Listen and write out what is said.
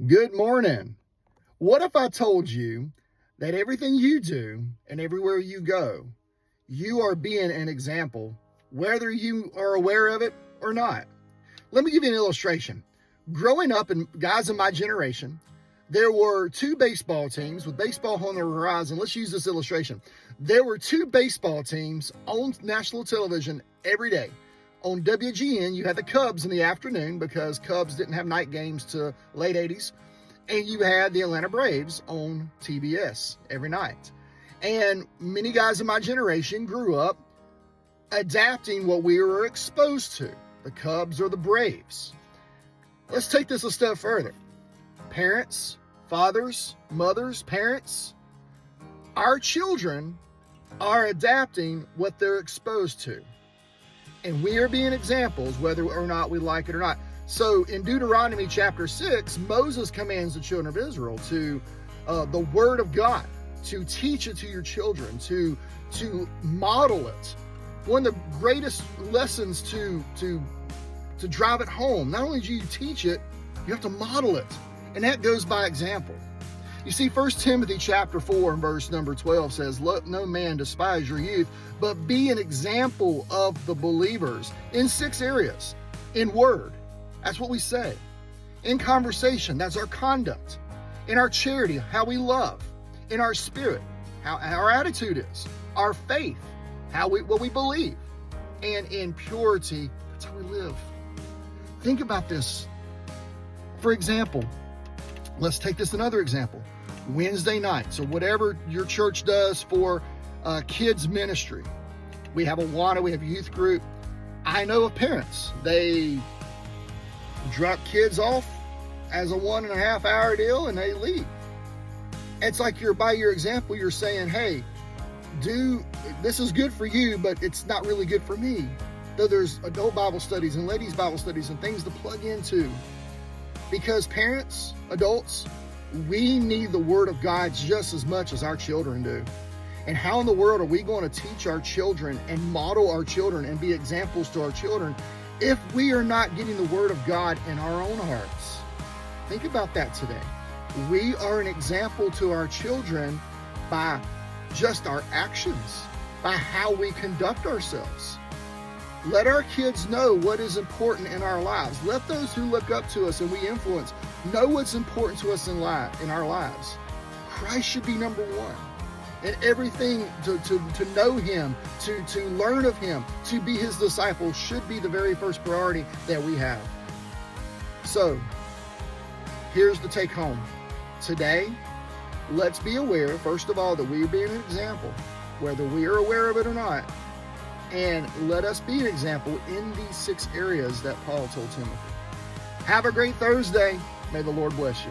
Good morning. What if I told you that everything you do and everywhere you go, you are being an example, whether you are aware of it or not? Let me give you an illustration. Growing up, and guys in my generation, there were two baseball teams with baseball on the horizon. Let's use this illustration. There were two baseball teams on national television every day. On WGN, you had the Cubs in the afternoon because Cubs didn't have night games to late 80s. And you had the Atlanta Braves on TBS every night. And many guys in my generation grew up adapting what we were exposed to, the Cubs or the Braves. Let's take this a step further. Parents, fathers, mothers, parents, our children are adapting what they're exposed to. And we are being examples, whether or not we like it or not. So in Deuteronomy chapter 6, Moses commands the children of Israel to the word of God, to teach it to your children, to model it. One of the greatest lessons to drive it home. Not only do you teach it, you have to model it. And that goes by example. You see, 1 Timothy chapter 4 and verse number 12 says, "Let no man despise your youth, but be an example of the believers in 6 areas. In word, that's what we say. In conversation, that's our conduct. In our charity, how we love. In our spirit, how our attitude is. Our faith, what we believe. And in purity, that's how we live." Think about this. For example, let's take this another example. Wednesday nights, or whatever your church does for kids ministry. We have Awana, we have youth group. I know of parents, they drop kids off as a 1.5 hour deal and they leave. It's like by your example, you're saying, hey, this is good for you, but it's not really good for me. Though there's adult Bible studies and ladies Bible studies and things to plug into. Because parents, adults, we need the word of God just as much as our children do. And how in the world are we going to teach our children and model our children and be examples to our children if we are not getting the word of God in our own hearts? Think about that today. We are an example to our children by just our actions, by how we conduct ourselves. Let our kids know what is important in our lives. Let those who look up to us and we influence know what's important to us in our lives. Christ should be number one. And everything to know him, to learn of him, to be his disciple should be the very first priority that we have. So, here's the take home. Today, let's be aware, first of all, that we are being an example, whether we are aware of it or not. And let us be an example in these 6 areas that Paul told Timothy. Have a great Thursday. May the Lord bless you.